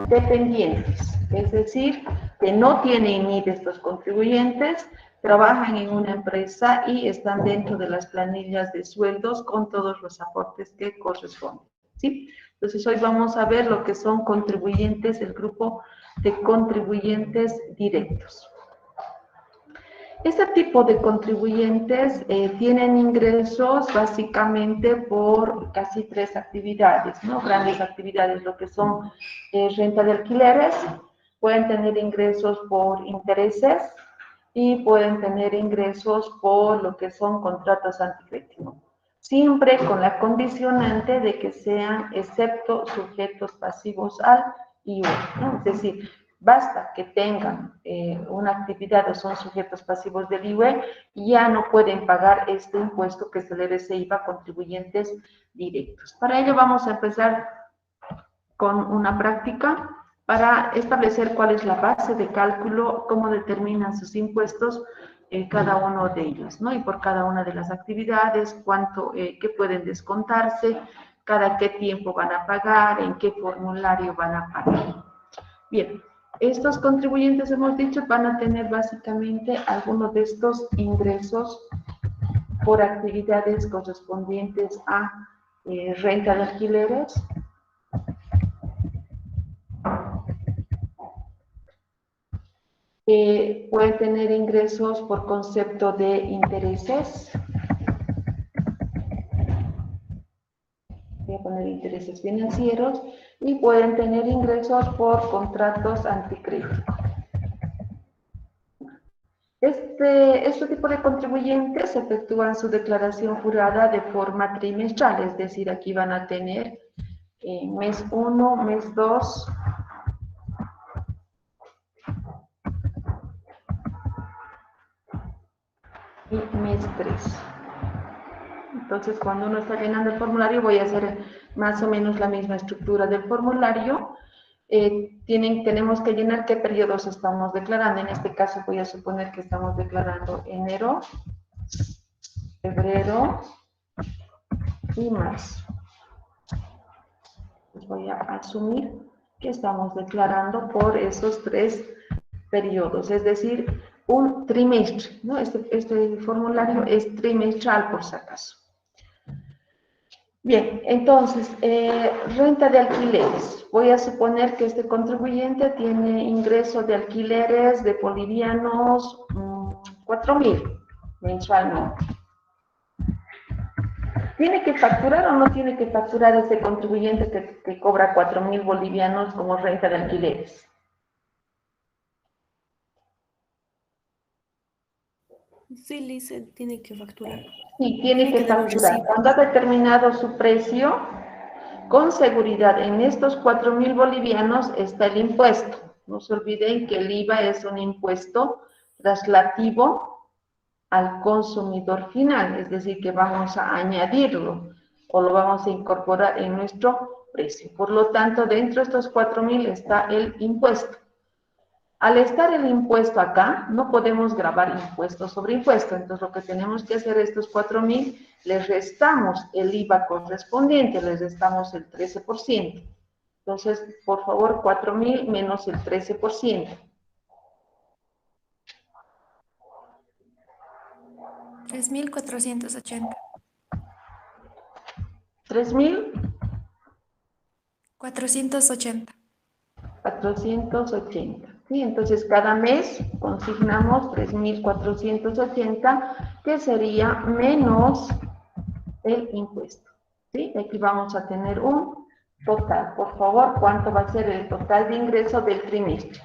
dependientes, es decir, que no tienen NID estos contribuyentes, trabajan en una empresa y están dentro de las planillas de sueldos con todos los aportes que corresponden, ¿sí? Entonces hoy vamos a ver lo que son contribuyentes, el grupo de contribuyentes directos. Este tipo de contribuyentes tienen ingresos básicamente por casi tres actividades, ¿no? Grandes actividades, lo que son renta de alquileres, pueden tener ingresos por intereses y pueden tener ingresos por lo que son contratos anticrédito. Siempre con la condicionante de que sean excepto sujetos pasivos al IVA, ¿no? Es decir, basta que tengan una actividad o son sujetos pasivos del IVA y ya no pueden pagar este impuesto que se le debe IVA a contribuyentes directos. Para ello vamos a empezar con una práctica para establecer cuál es la base de cálculo, cómo determinan sus impuestos cada uno de ellos, ¿no? Y por cada una de las actividades, cuánto, qué pueden descontarse, cada qué tiempo van a pagar, en qué formulario van a pagar. Bien, estos contribuyentes, hemos dicho, van a tener básicamente algunos de estos ingresos por actividades correspondientes a renta de alquileres, pueden tener ingresos por concepto de intereses. Voy a poner intereses financieros y pueden tener ingresos por contratos anticrédito. Este tipo de contribuyentes efectúan su declaración jurada de forma trimestral, es decir, aquí van a tener mes 1, mes 2, y mes 3. Entonces, cuando uno está llenando el formulario, voy a hacer más o menos la misma estructura del formulario. Tenemos que llenar qué periodos estamos declarando. En este caso, voy a suponer que estamos declarando enero, febrero y marzo. Pues voy a asumir que estamos declarando por esos tres periodos, es decir, un trimestre, ¿no? Este formulario es trimestral, por si acaso. Bien, entonces, renta de alquileres. Voy a suponer que este contribuyente tiene ingreso de alquileres de bolivianos 4.000 mensualmente. ¿Tiene que facturar o no tiene que facturar este contribuyente que cobra 4.000 bolivianos como renta de alquileres? Sí, Lice, tiene que facturar. Sí, tiene que facturar. Cuando ha determinado su precio, con seguridad en estos 4.000 bolivianos está el impuesto. No se olviden que el IVA es un impuesto traslativo al consumidor final, es decir, que vamos a añadirlo o lo vamos a incorporar en nuestro precio. Por lo tanto, dentro de estos 4.000 está el impuesto. Al estar el impuesto acá, no podemos gravar impuesto sobre impuesto. Entonces, lo que tenemos que hacer estos 4.000, les restamos el IVA correspondiente, les restamos el 13%. Entonces, por favor, 4.000 menos el 13%. 3.480. 3.000. 480. 480. ¿Sí? Entonces, cada mes consignamos 3.480, que sería menos el impuesto. ¿Sí? Aquí vamos a tener un total. Por favor, ¿cuánto va a ser el total de ingreso del trimestre?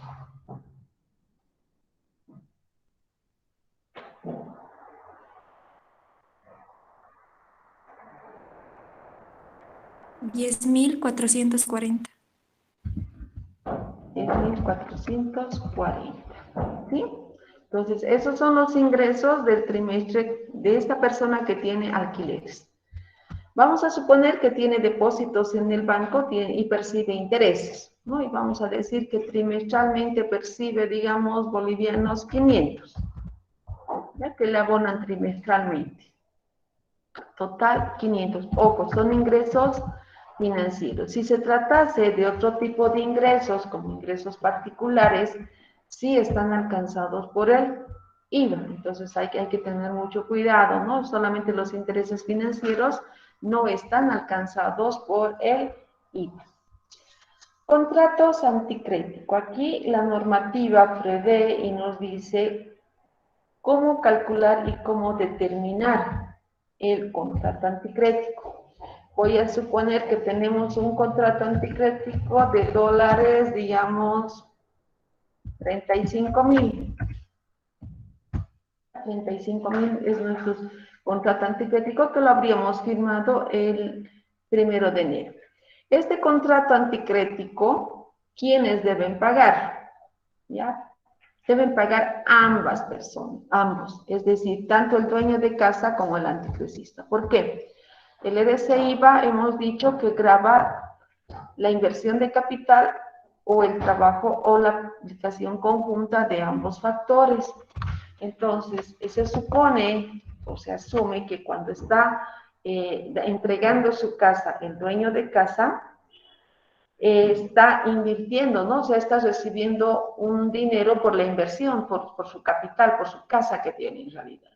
$10.440. 10.440. ¿Sí? Entonces, esos son los ingresos del trimestre de esta persona que tiene alquileres. Vamos a suponer que tiene depósitos en el banco y percibe intereses, ¿no? Y vamos a decir que trimestralmente percibe, digamos, bolivianos 500, ¿ya? Que le abonan trimestralmente. Total 500. Ojo, son ingresos financieros. Si se tratase de otro tipo de ingresos, como ingresos particulares, sí están alcanzados por el IVA. Entonces hay que tener mucho cuidado, ¿no? Solamente los intereses financieros no están alcanzados por el IVA. Contratos anticrético. Aquí la normativa prevé y nos dice cómo calcular y cómo determinar el contrato anticrético. Voy a suponer que tenemos un contrato anticrético de dólares, digamos, 35,000. 35,000 es nuestro contrato anticrético que lo habríamos firmado el 1 de enero. Este contrato anticrético, ¿quiénes deben pagar? ¿Ya? Deben pagar ambas personas, ambos, es decir, tanto el dueño de casa como el anticrecista. ¿Por qué? El EDC-IVA hemos dicho que grava la inversión de capital o el trabajo o la aplicación conjunta de ambos factores. Entonces, se supone o se asume que cuando está entregando su casa el dueño de casa, está invirtiendo, ¿no? O sea, está recibiendo un dinero por la inversión, por su capital, por su casa que tiene en realidad.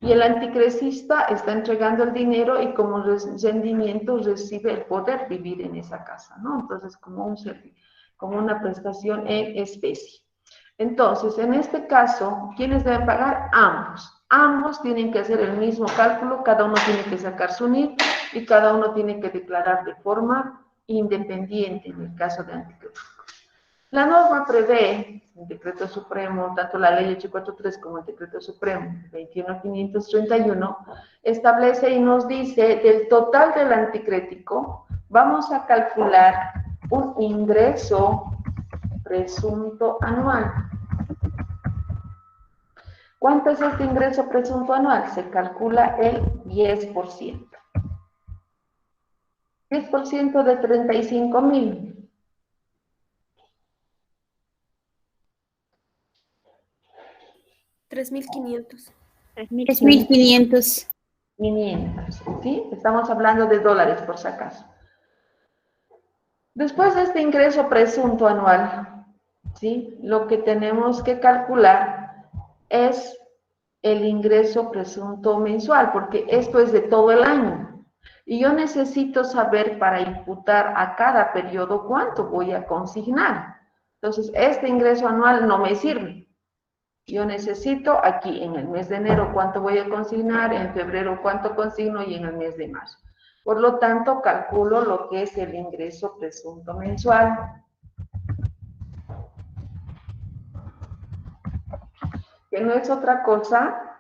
Y el anticrecista está entregando el dinero y como rendimiento recibe el poder vivir en esa casa, ¿no? Entonces, como una prestación en especie. Entonces, en este caso, ¿quiénes deben pagar? Ambos. Ambos tienen que hacer el mismo cálculo, cada uno tiene que sacar su NIF y cada uno tiene que declarar de forma independiente en el caso de anticrético. La norma prevé, el decreto supremo, tanto la ley 843 como el decreto supremo 21531, establece y nos dice del total del anticrético, vamos a calcular un ingreso presunto anual. ¿Cuánto es este ingreso presunto anual? Se calcula el 10%. 10% de 35,000. 3.500. 3.500. 500, ¿sí? Estamos hablando de dólares, por si acaso. Después de este ingreso presunto anual, ¿sí? Lo que tenemos que calcular es el ingreso presunto mensual, porque esto es de todo el año. Y yo necesito saber para imputar a cada periodo cuánto voy a consignar. Entonces, este ingreso anual no me sirve. Yo necesito aquí en el mes de enero cuánto voy a consignar, en febrero cuánto consigno y en el mes de marzo. Por lo tanto, calculo lo que es el ingreso presunto mensual, que no es otra cosa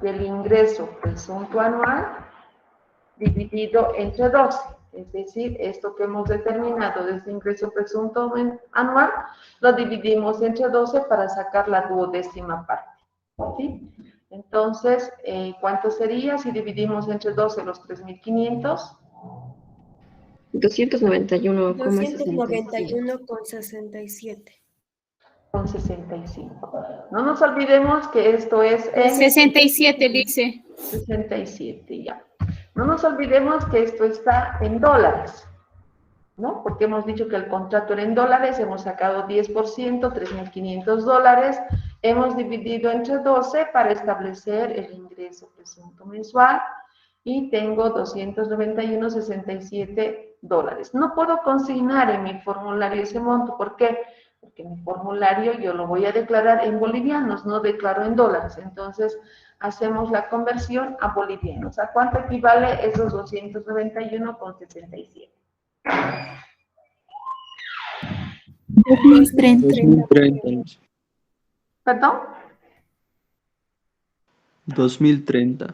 que el ingreso presunto anual dividido entre 12. Es decir, esto que hemos determinado de este ingreso presunto anual, lo dividimos entre 12 para sacar la duodécima parte. ¿Sí? Entonces, ¿cuánto sería si dividimos entre 12 los 3.500? 291,67. 291,67. Con 65. No nos olvidemos que esto es en 67 dice. 67, ya. No nos olvidemos que esto está en dólares, ¿no? Porque hemos dicho que el contrato era en dólares, hemos sacado 10%, 3.500 dólares, hemos dividido entre 12 para establecer el ingreso presunto mensual y tengo 291,67 dólares. No puedo consignar en mi formulario ese monto, ¿por qué? Porque mi formulario yo lo voy a declarar en bolivianos, no declaro en dólares, entonces hacemos la conversión a bolivianos. ¿A cuánto equivale esos 291,77? 2030. 2030. ¿Perdón? 2030.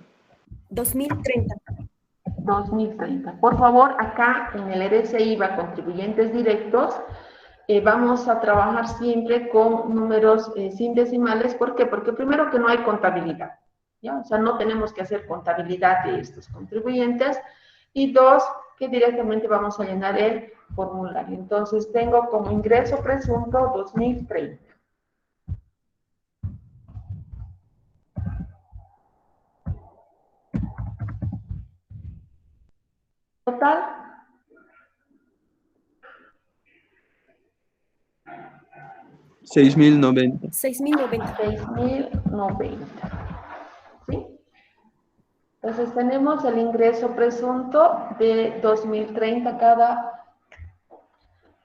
2030. 2030. Por favor, acá en el EDC-IVA, contribuyentes directos, vamos a trabajar siempre con números sin decimales. ¿Por qué? Porque primero que no hay contabilidad, ¿ya? O sea, no tenemos que hacer contabilidad de estos contribuyentes. Y dos, que directamente vamos a llenar el formulario. Entonces, tengo como ingreso presunto 2030. Total, 6.090. 6.090. 6.090. ¿Sí? Entonces tenemos el ingreso presunto de 2.030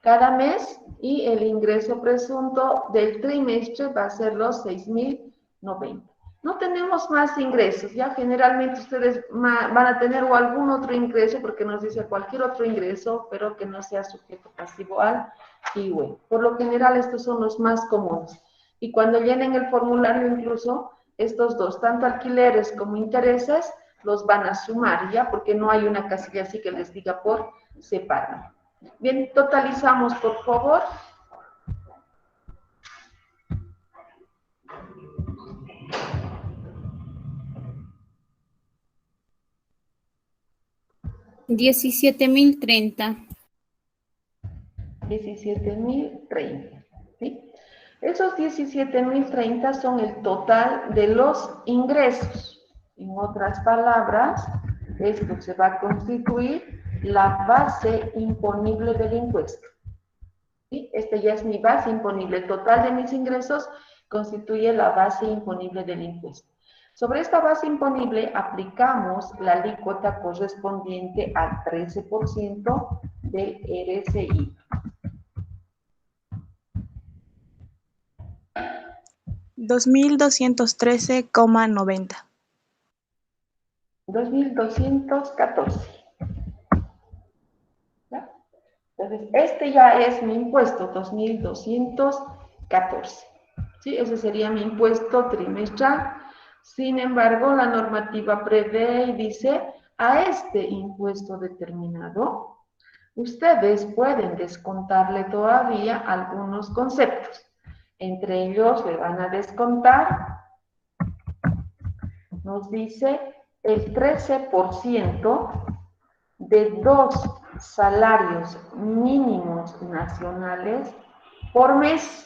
cada mes y el ingreso presunto del trimestre va a ser los 6.090. No tenemos más ingresos, ya generalmente ustedes van a tener o algún otro ingreso, porque nos dice cualquier otro ingreso, pero que no sea sujeto pasivo al IVA. Por lo general estos son los más comunes. Y cuando llenen el formulario incluso, estos dos, tanto alquileres como intereses, los van a sumar ya, porque no hay una casilla así que les diga por separado. Bien, totalizamos por favor. $17.030. 17.030, ¿sí? Esos 17.030 son el total de los ingresos. En otras palabras, esto se va a constituir la base imponible del impuesto. ¿Sí? Este ya es mi base imponible. El total de mis ingresos constituye la base imponible del impuesto. Sobre esta base imponible aplicamos la alícuota correspondiente al 13% de RSI. 2.213,90. 2.214. ¿Ya? Entonces, este ya es mi impuesto, 2.214. ¿Sí? Ese sería mi impuesto trimestral. Sin embargo, la normativa prevé y dice, a este impuesto determinado, ustedes pueden descontarle todavía algunos conceptos. Entre ellos le van a descontar, nos dice, el 13% de 2 salarios mínimos nacionales por mes.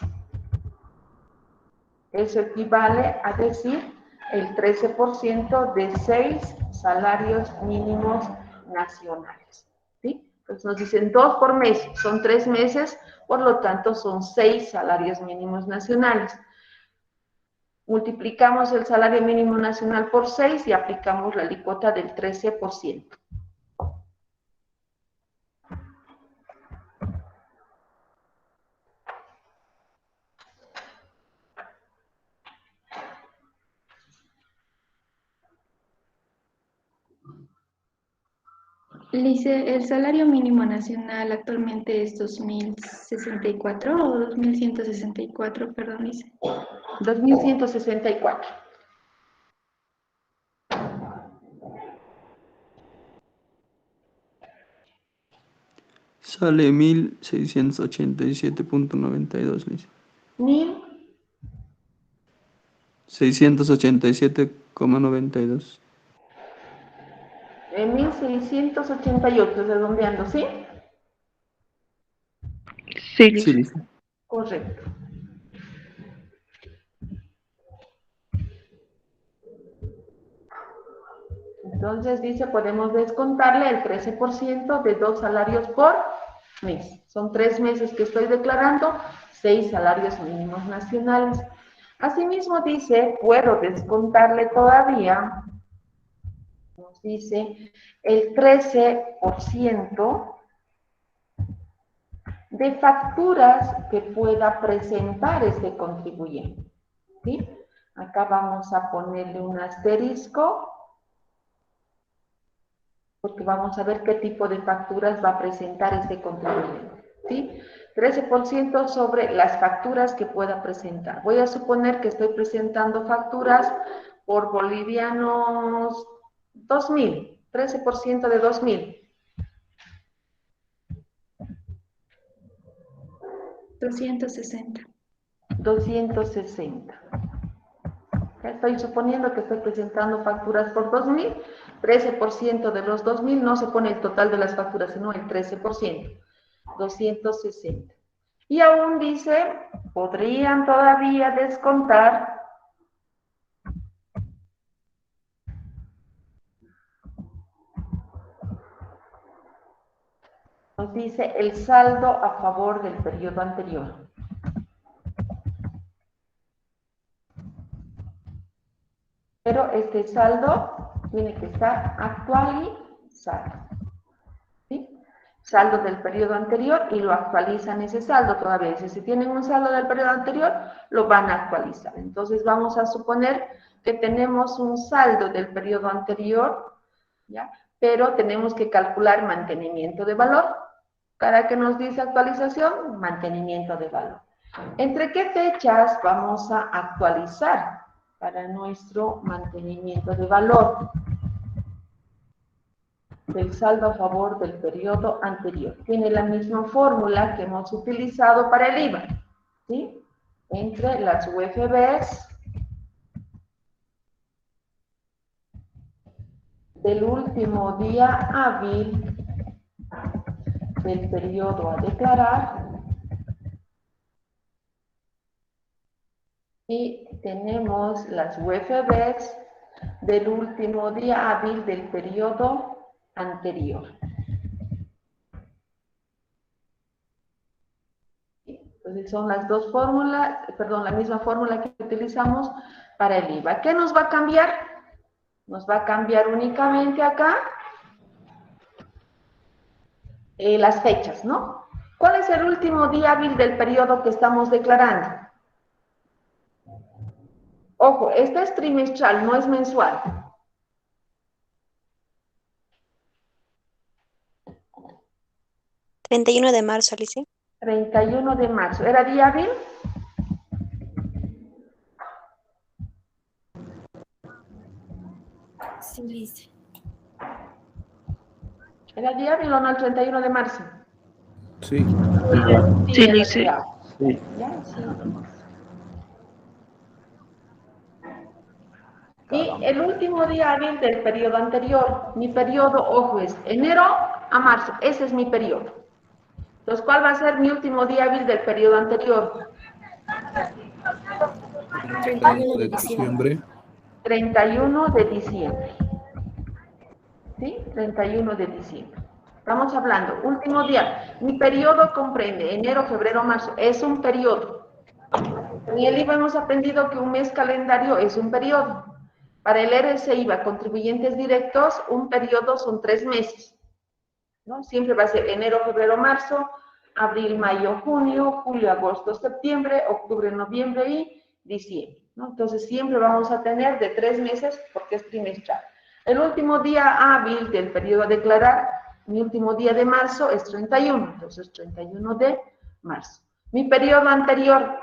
Eso equivale a decir el 13% de 6 salarios mínimos nacionales. ¿Sí? Entonces nos dicen 2 por mes, son 3 meses, por lo tanto son 6 salarios mínimos nacionales. Multiplicamos el salario mínimo nacional por 6 y aplicamos la alícuota del 13%. Lice, ¿el salario mínimo nacional actualmente es 2.064 o 2.164? Perdón, Lice. 2.164. Sale 1.687.92, dice. 687,92. 1.688, redondeando, ¿sí? Sí, dice. Correcto. Entonces dice, podemos descontarle el 13% de 2 salarios por mes. Son 3 meses que estoy declarando, 6 salarios mínimos nacionales. Asimismo dice, puedo descontarle todavía, nos dice, el 13% de facturas que pueda presentar este contribuyente. ¿Sí? Acá vamos a ponerle un asterisco, porque vamos a ver qué tipo de facturas va a presentar este contribuyente. ¿Sí? 13% sobre las facturas que pueda presentar. Voy a suponer que estoy presentando facturas por bolivianos 2.000, 13% de 2.000. 260. 260. Estoy suponiendo que estoy presentando facturas por 2.000, 13% de los 2.000 no se pone el total de las facturas, sino el 13%, 260. Y aún dice, podrían todavía descontar nos dice el saldo a favor del periodo anterior. Pero este saldo tiene que estar actualizado. ¿Sí? Saldo del periodo anterior y lo actualizan ese saldo todavía. Si tienen un saldo del periodo anterior, lo van a actualizar. Entonces vamos a suponer que tenemos un saldo del periodo anterior, ¿ya? Pero tenemos que calcular mantenimiento de valor. ¿Para qué nos dice actualización? Mantenimiento de valor. ¿Entre qué fechas vamos a actualizar para nuestro mantenimiento de valor del saldo a favor del periodo anterior? Tiene la misma fórmula que hemos utilizado para el IVA, ¿sí? Entre las UFBs del último día hábil del periodo a declarar y tenemos las UFBs del último día hábil del periodo anterior. Entonces son las dos fórmulas, perdón, la misma fórmula que utilizamos para el IVA. ¿Qué nos va a cambiar? Nos va a cambiar únicamente acá las fechas, ¿no? ¿Cuál es el último día hábil del periodo que estamos declarando? Ojo, este es trimestral, no es mensual. ¿31 de marzo, Alicia? 31 de marzo. ¿Era día hábil? Sí, dice. ¿Era día hábil o no el 31 de marzo? Sí. Sí, era Lice. día hábil. Sí. ¿Ya? Sí. Y el último día hábil del periodo anterior, mi periodo, ojo, es enero a marzo, ese es mi periodo. Entonces, ¿cuál va a ser mi último día hábil del periodo anterior? 31 de diciembre. 31 de diciembre. ¿Sí? 31 de diciembre. Estamos hablando, último día. Mi periodo comprende enero, febrero, marzo. Es un periodo. En el IVA hemos aprendido que un mes calendario es un periodo. Para el RC IVA, contribuyentes directos, un periodo son 3 meses, ¿no? Siempre va a ser enero, febrero, marzo, abril, mayo, junio, julio, agosto, septiembre, octubre, noviembre y diciembre, ¿no? Entonces siempre vamos a tener de 3 meses porque es trimestral. El último día hábil del periodo a declarar, mi último día de marzo es 31, entonces 31 de marzo. Mi periodo anterior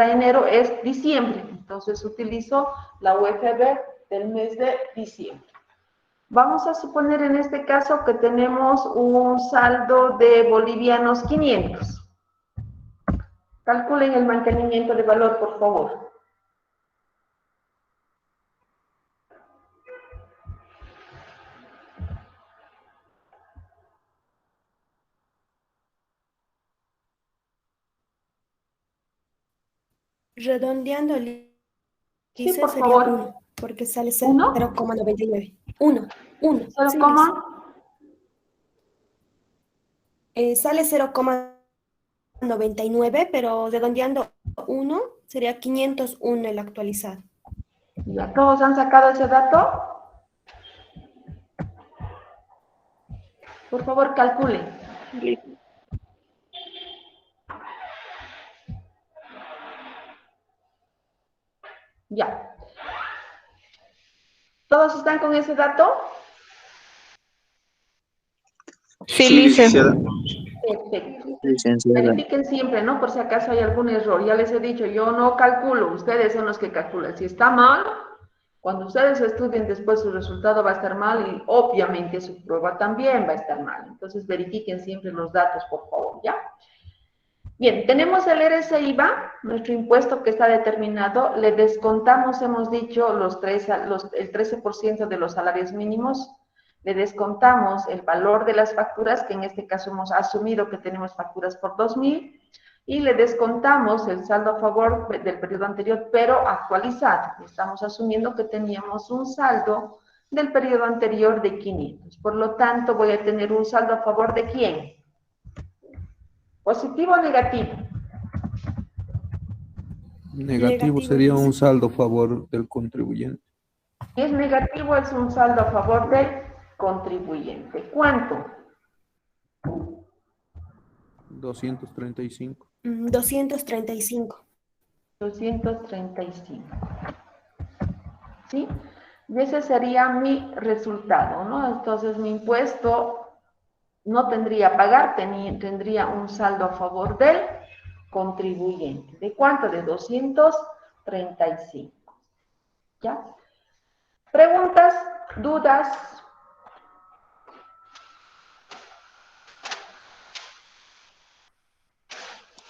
a enero es diciembre, entonces utilizo la UFB del mes de diciembre. Vamos a suponer en este caso que tenemos un saldo de bolivianos 500. Calculen el mantenimiento de valor, por favor. Redondeando, Sí, dice por sería favor. 1, porque sale ¿Uno? 0,99. 1, 1. 0, Sí, sale 0,99, pero redondeando 1 sería 501 el actualizado. ¿Ya todos han sacado ese dato? Por favor, calculen. Ya. ¿Todos están con ese dato? Sí, licenciada. Perfecto. Licenciada. Verifiquen siempre, ¿no? Por si acaso hay algún error. Ya les he dicho, yo no calculo, ustedes son los que calculan. Si está mal, cuando ustedes estudien después su resultado va a estar mal y obviamente su prueba también va a estar mal. Entonces verifiquen siempre los datos, por favor, ¿ya? Bien, tenemos el RC IVA, nuestro impuesto que está determinado, le descontamos, hemos dicho, el 13% de los salarios mínimos, le descontamos el valor de las facturas, que en este caso hemos asumido que tenemos facturas por 2.000, y le descontamos el saldo a favor del periodo anterior, pero actualizado. Estamos asumiendo que teníamos un saldo del periodo anterior de 500. Por lo tanto, voy a tener un saldo a favor de ¿quién? ¿Positivo o negativo? Negativo sería un saldo a favor del contribuyente. Si es negativo, es un saldo a favor del contribuyente. ¿Cuánto? 235. 235. 235. ¿Sí? Y ese sería mi resultado, ¿no? Entonces mi impuesto no tendría pagar, tendría un saldo a favor del contribuyente. ¿De cuánto? De 235. ¿Ya? ¿Preguntas? ¿Dudas?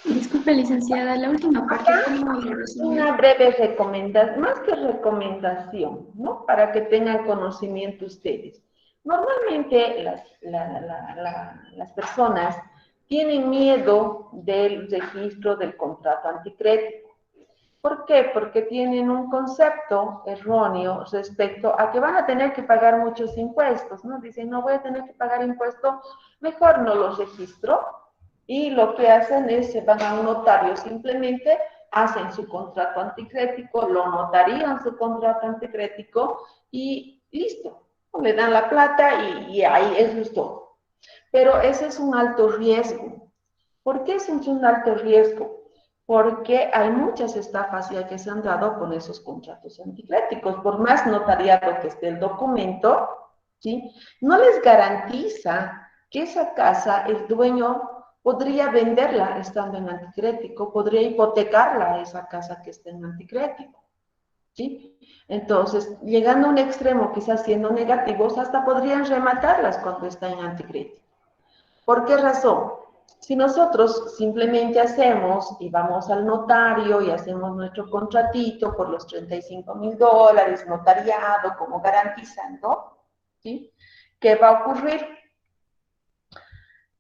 Disculpe, licenciada, la última parte, ¿cómo lo resumió? Una breve recomendación, más que recomendación, ¿no? Para que tengan conocimiento ustedes. Normalmente las personas tienen miedo del registro del contrato anticrédito. ¿Por qué? Porque tienen un concepto erróneo respecto a que van a tener que pagar muchos impuestos, ¿no? Dicen, no voy a tener que pagar impuestos, mejor no los registro. Y lo que hacen es, se van a un notario, simplemente hacen su contrato anticrético, lo notarían su contrato anticrético y listo. Le dan la plata y ahí eso es todo. Pero ese es un alto riesgo. ¿Por qué es un alto riesgo? Porque hay muchas estafas ya que se han dado con esos contratos anticréticos. Por más notariado que esté el documento, ¿sí? No les garantiza que esa casa, el dueño podría venderla estando en anticrético, podría hipotecarla a esa casa que esté en anticrético, ¿sí? Entonces, llegando a un extremo, quizás siendo negativos, hasta podrían rematarlas cuando está en anticrético. ¿Por qué razón? Si nosotros simplemente hacemos y vamos al notario y hacemos nuestro contratito por los $35,000, notariado, como garantizando, ¿sí? ¿Qué va a ocurrir?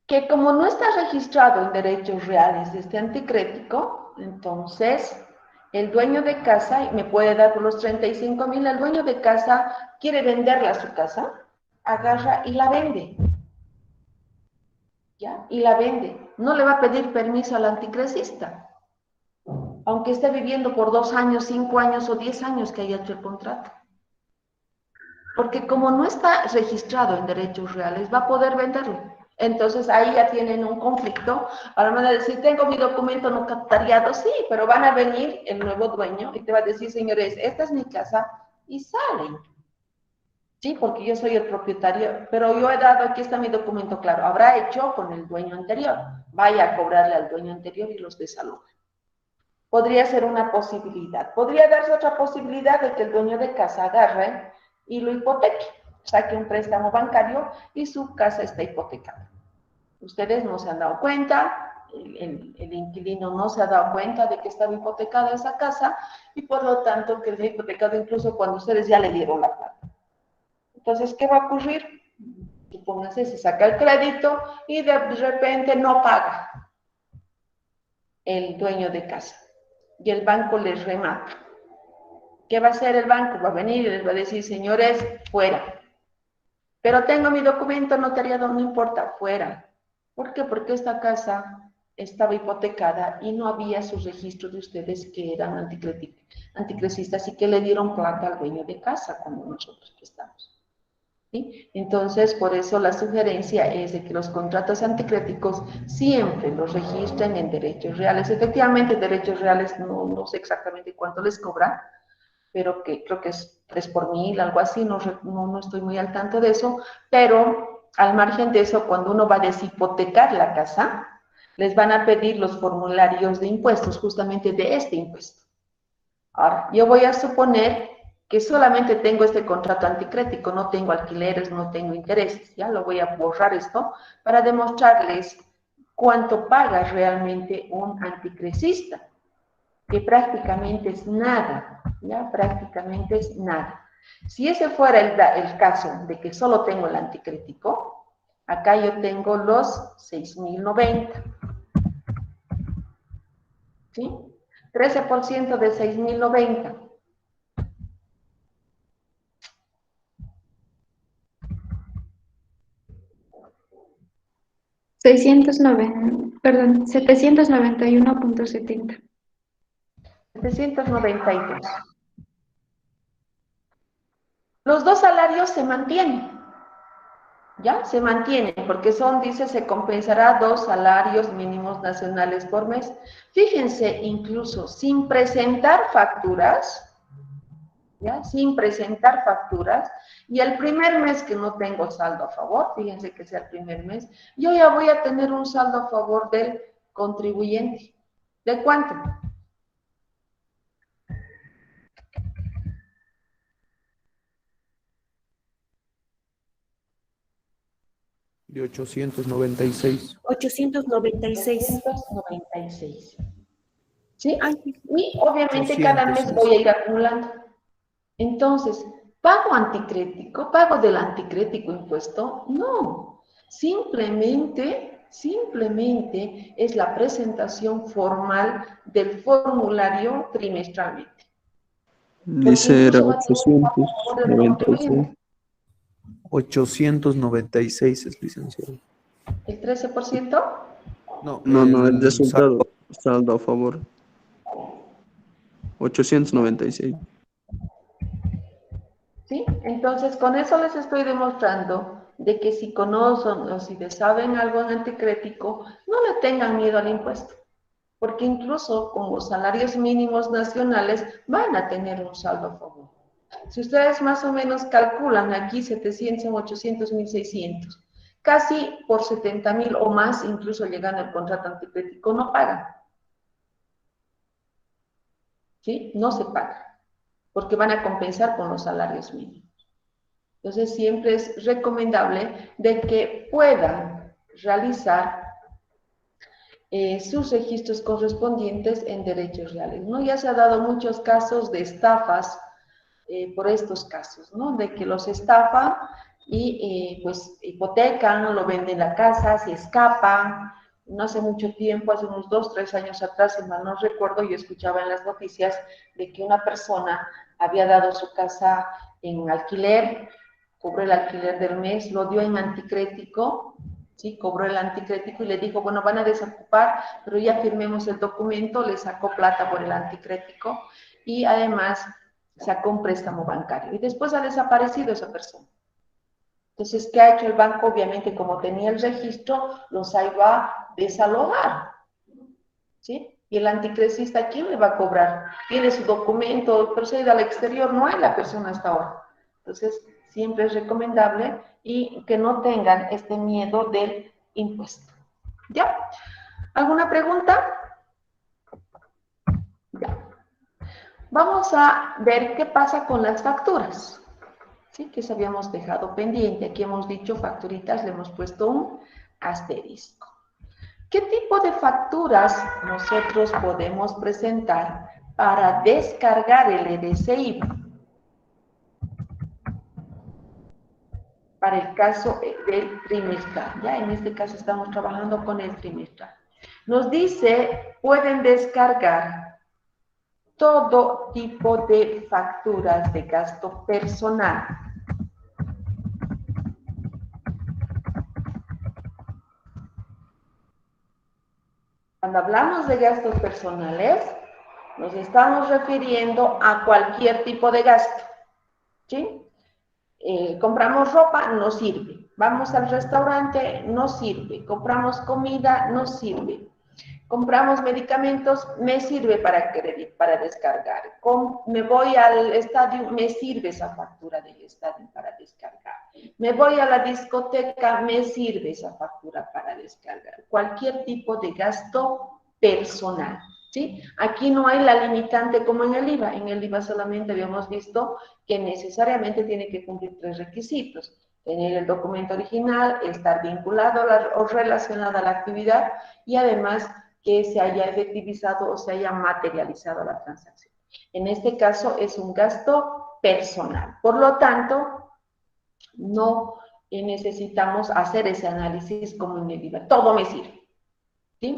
Que como no está registrado en derechos reales este anticrético, entonces el dueño de casa me puede dar por los 35,000, el dueño de casa quiere venderla a su casa, agarra y la vende. ¿Ya? Y la vende. No le va a pedir permiso al anticrecista, aunque esté viviendo por 2 años, 5 años o 10 años que haya hecho el contrato. Porque como no está registrado en derechos reales, va a poder venderlo. Entonces ahí ya tienen un conflicto. Ahora van a decir, tengo mi documento notariado, sí, pero van a venir el nuevo dueño y te va a decir, señores, esta es mi casa, y salen. Sí, porque yo soy el propietario, pero yo he dado, aquí está mi documento claro, habrá hecho con el dueño anterior. Vaya a cobrarle al dueño anterior y los desaloja. Podría ser una posibilidad. Podría darse otra posibilidad de que el dueño de casa agarre y lo hipoteque, saque un préstamo bancario y su casa está hipotecada. Ustedes no se han dado cuenta, el inquilino no se ha dado cuenta de que estaba hipotecada esa casa y por lo tanto que le ha hipotecado incluso cuando ustedes ya le dieron la plata. Entonces, ¿qué va a ocurrir? Supóngase, se saca el crédito y de repente no paga el dueño de casa y el banco les remata. ¿Qué va a hacer el banco? Va a venir y les va a decir, señores, fuera. Pero tengo mi documento notariado, no importa, fuera. ¿Por qué? Porque esta casa estaba hipotecada y no había su registro de ustedes que eran anticrecistas y que le dieron plata al dueño de casa cuando nosotros prestamos. ¿Sí? Entonces, por eso la sugerencia es de que los contratos anticréticos siempre los registren en derechos reales. Efectivamente, derechos reales no sé exactamente cuánto les cobran, pero que creo que es 3 por 1000, algo así, no estoy muy al tanto de eso, pero al margen de eso, cuando uno va a deshipotecar la casa, les van a pedir los formularios de impuestos, justamente de este impuesto. Ahora, yo voy a suponer que solamente tengo este contrato anticrético, no tengo alquileres, no tengo intereses, ya lo voy a borrar esto para demostrarles cuánto paga realmente un anticrecista, que prácticamente es nada, ya prácticamente es nada. Si ese fuera el caso de que solo tengo el anticrético, acá yo tengo los 6,090, ¿sí? 13% de 6,090. Perdón, 791.70. 792. Los dos salarios se mantienen. ¿Ya? Se mantienen, porque son, dice, se compensará 2 salarios mínimos nacionales por mes. Fíjense, incluso sin presentar facturas, ¿ya? Sin presentar facturas, y el primer mes que no tengo saldo a favor, fíjense que sea el primer mes, yo ya voy a tener un saldo a favor del contribuyente. ¿De cuánto? De 896. 896. 896. ¿Sí? Ay, Y obviamente cada mes voy a ir acumulando. Entonces, ¿pago anticrético? ¿Pago del anticrético impuesto? No. Simplemente es la presentación formal del formulario trimestralmente. Dice era 896. 896 es licenciado. ¿El 13%? No, No, el resultado, saldo a favor. 896. ¿Sí? Entonces, con eso les estoy demostrando de que si conocen o si saben algo en anticrético, no le tengan miedo al impuesto, porque incluso con los salarios mínimos nacionales van a tener un saldo a favor. Si ustedes más o menos calculan aquí 700, 800, 1600, casi por 70,000 o más, incluso llegando al contrato anticrético, no pagan. ¿Sí? No se paga, porque van a compensar con los salarios mínimos. Entonces, siempre es recomendable de que puedan realizar sus registros correspondientes en derechos reales, ¿no? Ya se ha dado muchos casos de estafas por estos casos, ¿no? De que los estafan y pues hipotecan, lo venden la casa, se escapan. No hace mucho tiempo, hace unos 2, 3 años atrás, si mal no recuerdo, yo escuchaba en las noticias de que una persona había dado su casa en alquiler, cobró el alquiler del mes, lo dio en anticrético, ¿sí? Cobró el anticrético y le dijo, bueno, van a desocupar, pero ya firmemos el documento, le sacó plata por el anticrético y además sacó un préstamo bancario. Y después ha desaparecido esa persona. Entonces, ¿qué ha hecho el banco? Obviamente, como tenía el registro, los iba a desalojar, ¿sí? Y el anticrecista, ¿quién le va a cobrar? Tiene su documento, pero se ha ido al exterior, no hay la persona hasta ahora. Entonces, siempre es recomendable y que no tengan este miedo del impuesto. ¿Ya? ¿Alguna pregunta? Ya. Vamos a ver qué pasa con las facturas, ¿sí? Que se habíamos dejado pendiente. Aquí hemos dicho facturitas, le hemos puesto un asterisco. ¿Qué tipo de facturas nosotros podemos presentar para descargar el EDC-IVA? Para el caso del trimestral, ¿ya? En este caso estamos trabajando con el trimestral. Nos dice, pueden descargar todo tipo de facturas de gasto personal. Cuando hablamos de gastos personales, nos estamos refiriendo a cualquier tipo de gasto, ¿sí? Compramos ropa, no sirve. Vamos al restaurante, no sirve. Compramos comida, no sirve. Compramos medicamentos, me sirve para descargar. Me voy al estadio, me sirve esa factura del estadio para descargar. Me voy a la discoteca, me sirve esa factura para descargar. Cualquier tipo de gasto personal, ¿sí? Aquí no hay la limitante como en el IVA. En el IVA solamente habíamos visto que necesariamente tiene que cumplir 3 requisitos. Tener el documento original, estar vinculado o relacionado a la actividad y además que se haya efectivizado o se haya materializado la transacción. En este caso es un gasto personal. Por lo tanto, no necesitamos hacer ese análisis como en el IVA. Todo me sirve, ¿sí?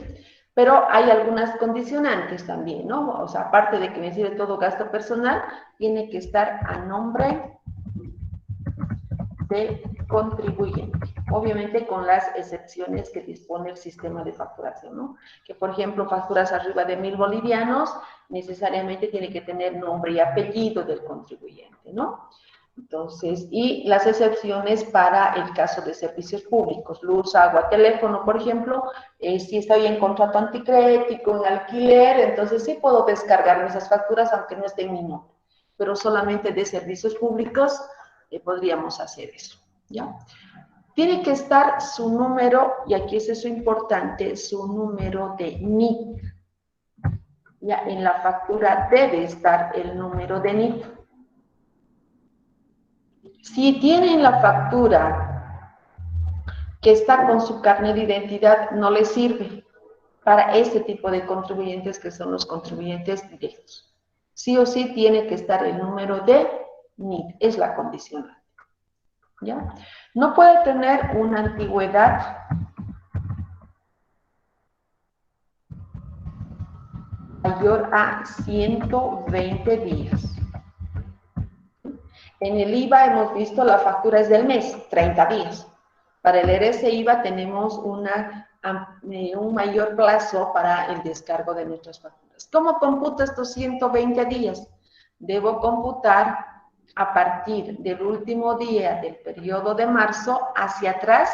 Pero hay algunas condicionantes también, ¿no? O sea, aparte de que me sirve todo gasto personal, tiene que estar a nombre del contribuyente. Obviamente con las excepciones que dispone el sistema de facturación, ¿no? Que, por ejemplo, facturas arriba de 1.000 bolivianos, necesariamente tiene que tener nombre y apellido del contribuyente, ¿no? Entonces, y las excepciones para el caso de servicios públicos, luz, agua, teléfono, por ejemplo, si estoy en contrato anticrético, en alquiler, entonces sí puedo descargarme esas facturas aunque no esté en mi nombre, pero solamente de servicios públicos podríamos hacer eso, ¿ya? Tiene que estar su número, y aquí es eso importante, su número de NIF. Ya en la factura debe estar el número de NIF. Si tienen la factura que está con su carnet de identidad, no le sirve para este tipo de contribuyentes que son los contribuyentes directos. Sí o sí tiene que estar el número de NIF, es la condicionante. ¿Ya? No puede tener una antigüedad mayor a 120 días. En el IVA hemos visto la factura es del mes, 30 días. Para el RC-IVA tenemos un mayor plazo para el descargo de nuestras facturas. ¿Cómo computo estos 120 días? Debo computar a partir del último día del periodo de marzo hacia atrás,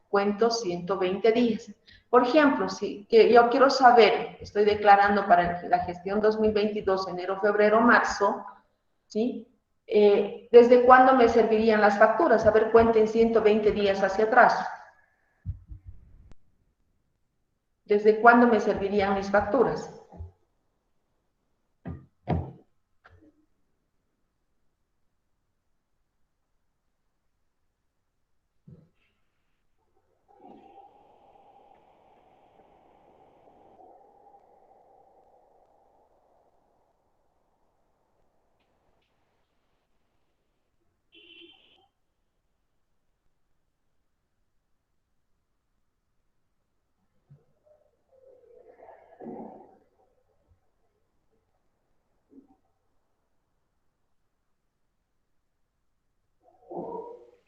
cuento 120 días. Por ejemplo, si yo quiero saber, estoy declarando para la gestión 2022, enero, febrero, marzo, ¿sí? ¿Desde cuándo me servirían las facturas? A ver, cuenten 120 días hacia atrás. ¿Desde cuándo me servirían mis facturas?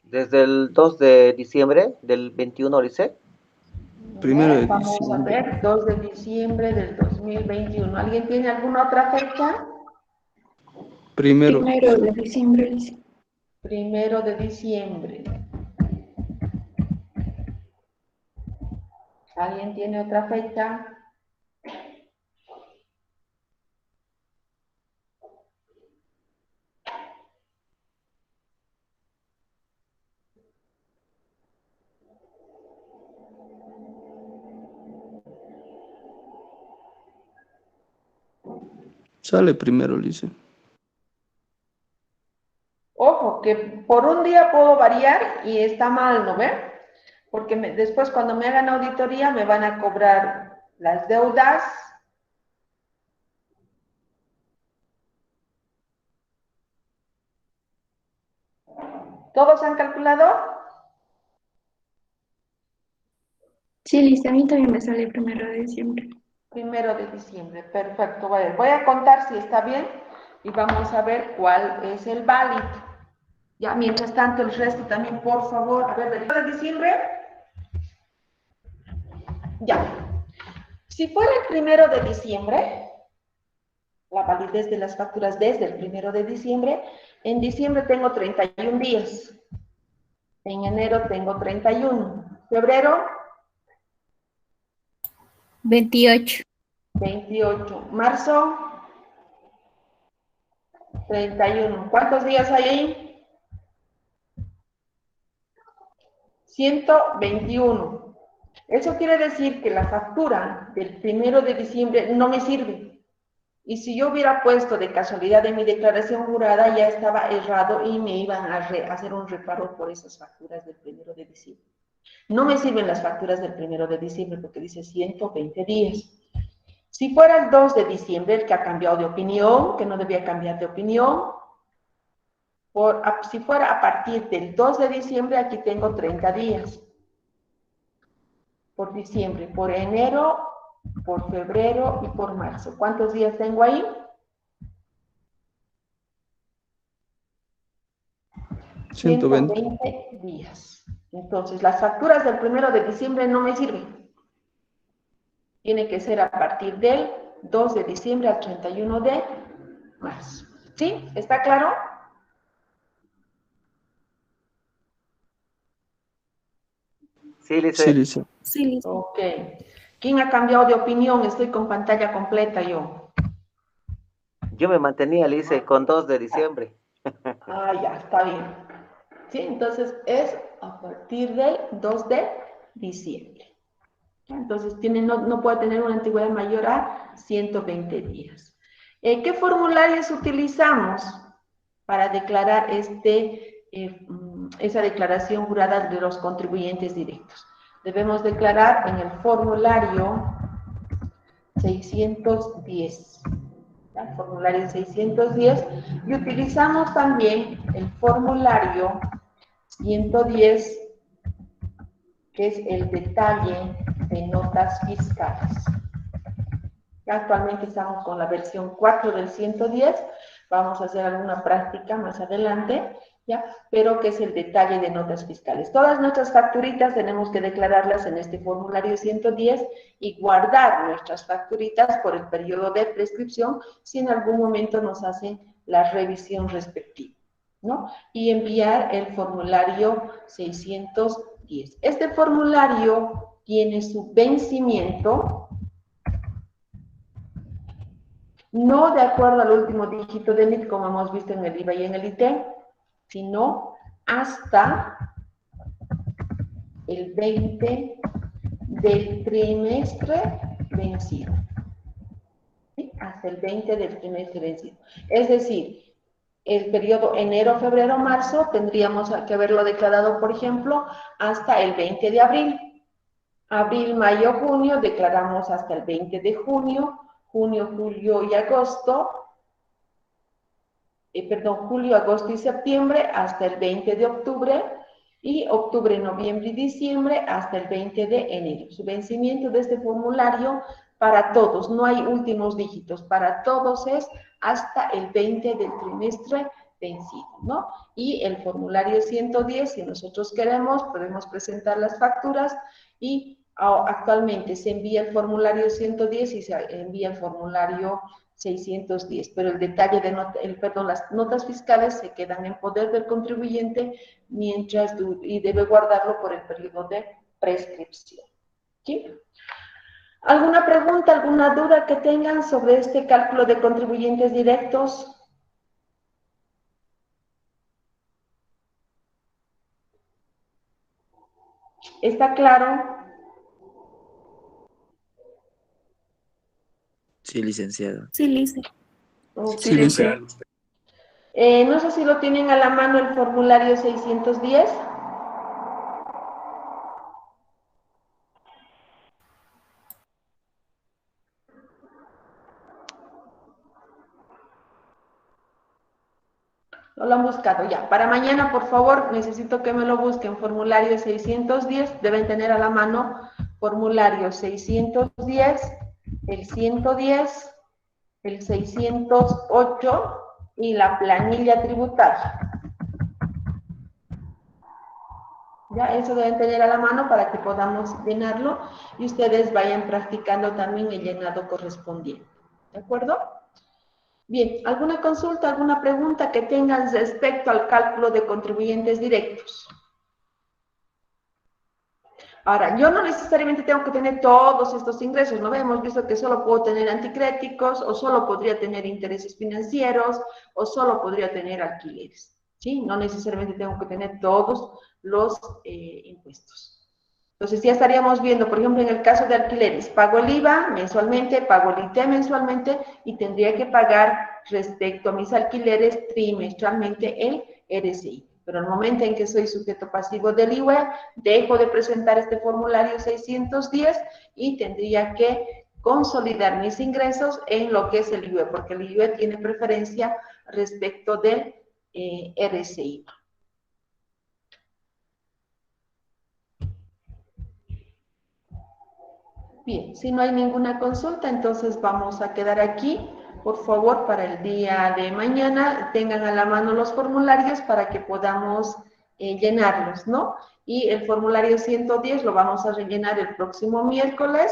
Desde el 2 de diciembre del 21, dice. Primero de Vamos diciembre. a ver, 2 de diciembre del 2021. ¿Alguien tiene alguna otra fecha? Primero. Primero de diciembre, dice. 1 de diciembre. ¿Alguien tiene otra fecha? Sale primero, dice. Ojo, que por un día puedo variar y está mal, ¿no ve? Porque después cuando me hagan auditoría me van a cobrar las deudas. ¿Todos han calculado? Sí, listo, a mí también me sale primero de diciembre. 1 de diciembre, perfecto. Voy a contar si está bien y vamos a ver cuál es el válido. Ya, mientras tanto, el resto también, por favor. A ver, del 1 de diciembre. Ya. Si fuera el 1 de diciembre, la validez de las facturas desde el 1 de diciembre, en diciembre tengo 31 días. En enero tengo 31. Febrero, 28. 28. Marzo, 31. ¿Cuántos días hay ahí? 121. Eso quiere decir que la factura del 1 de diciembre no me sirve. Y si yo hubiera puesto de casualidad en mi declaración jurada, ya estaba errado y me iban a hacer un reparo por esas facturas del 1 de diciembre. No me sirven las facturas del 1 de diciembre porque dice 120 días. Si fuera el 2 de diciembre, el que ha cambiado de opinión, que no debía cambiar de opinión, si fuera a partir del 2 de diciembre, aquí tengo 30 días. Por diciembre, por enero, por febrero y por marzo. ¿Cuántos días tengo ahí? 120. 120 días. Entonces, las facturas del 1 de diciembre no me sirven. Tiene que ser a partir del 2 de diciembre al 31 de marzo. ¿Sí? ¿Está claro? Sí, Lice. Sí, Lice. Sí, listo. Ok. ¿Quién ha cambiado de opinión? Estoy con pantalla completa yo. Yo me mantenía, Lice, con 2 de diciembre. Ah, ya, está bien. Sí, entonces es a partir del 2 de diciembre. Entonces no puede tener una antigüedad mayor a 120 días. ¿Qué formularios utilizamos para declarar esa declaración jurada de los contribuyentes directos? Debemos declarar en el formulario 610. El formulario 610 y utilizamos también el formulario 110, que es el detalle de notas fiscales. Actualmente estamos con la versión 4 del 110, vamos a hacer alguna práctica más adelante, ¿ya? Pero que es el detalle de notas fiscales. Todas nuestras facturitas tenemos que declararlas en este formulario 110 y guardar nuestras facturitas por el periodo de prescripción si en algún momento nos hacen la revisión respectiva, ¿no? Y enviar el formulario 610. Este formulario tiene su vencimiento no de acuerdo al último dígito de NIT, como hemos visto en el IVA y en el IT, sino hasta el 20 del trimestre vencido. ¿Sí? Hasta el 20 del trimestre vencido. Es decir, el periodo enero, febrero, marzo, tendríamos que haberlo declarado, por ejemplo, hasta el 20 de abril. Abril, mayo, junio, declaramos hasta el 20 de junio, junio, julio y agosto, julio, agosto y septiembre hasta el 20 de octubre y octubre, noviembre y diciembre hasta el 20 de enero. Su vencimiento de este formulario para todos, no hay últimos dígitos, para todos es hasta el 20 del trimestre vencido, ¿no? Y el formulario 110, si nosotros queremos, podemos presentar las facturas y actualmente se envía el formulario 110 y se envía el formulario 610, pero el detalle de las notas fiscales se quedan en poder del contribuyente mientras y debe guardarlo por el periodo de prescripción. ¿Sí? ¿Alguna pregunta, alguna duda que tengan sobre este cálculo de contribuyentes directos? ¿Está claro? Sí, licenciado. Sí, listo. Ok. Sí, Lice. No sé si lo tienen a la mano el formulario 610. No lo han buscado ya. Para mañana, por favor, necesito que me lo busquen. Formulario 610, deben tener a la mano formulario 610, el 110, el 608 y la planilla tributaria. Ya, eso deben tener a la mano para que podamos llenarlo y ustedes vayan practicando también el llenado correspondiente. ¿De acuerdo? Bien, ¿alguna consulta, alguna pregunta que tengan respecto al cálculo de contribuyentes directos? Ahora, yo no necesariamente tengo que tener todos estos ingresos, ¿no? Hemos visto que solo puedo tener anticréticos, o solo podría tener intereses financieros, o solo podría tener alquileres, ¿sí? No necesariamente tengo que tener todos los impuestos. Entonces ya estaríamos viendo, por ejemplo, en el caso de alquileres, pago el IVA mensualmente, pago el IT mensualmente y tendría que pagar respecto a mis alquileres trimestralmente el RSI. Pero al momento en que soy sujeto pasivo del IVA, dejo de presentar este formulario 610 y tendría que consolidar mis ingresos en lo que es el IVA, porque el IVA tiene preferencia respecto del RSI. Bien, si no hay ninguna consulta, entonces vamos a quedar aquí. Por favor, para el día de mañana, tengan a la mano los formularios para que podamos llenarlos, ¿no? Y el formulario 110 lo vamos a rellenar el próximo miércoles.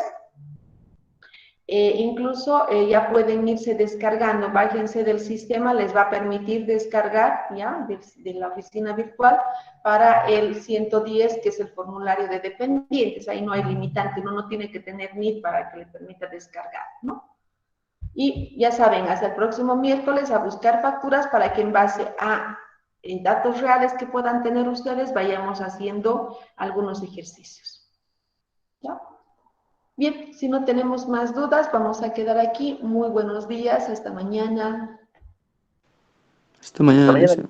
Incluso ya pueden irse descargando, bájense del sistema, les va a permitir descargar ya de la oficina virtual para el 110, que es el formulario de dependientes. Ahí no hay limitante, uno no tiene que tener NID para que le permita descargar, ¿no? Y ya saben, hasta el próximo miércoles a buscar facturas para que en base a datos reales que puedan tener ustedes vayamos haciendo algunos ejercicios. ¿Ya? Bien, si no tenemos más dudas, vamos a quedar aquí. Muy buenos días, hasta mañana. Hasta mañana, Alicia.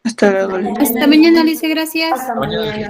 Hasta luego, Lice. Hasta mañana, Alicia, gracias. Hasta mañana.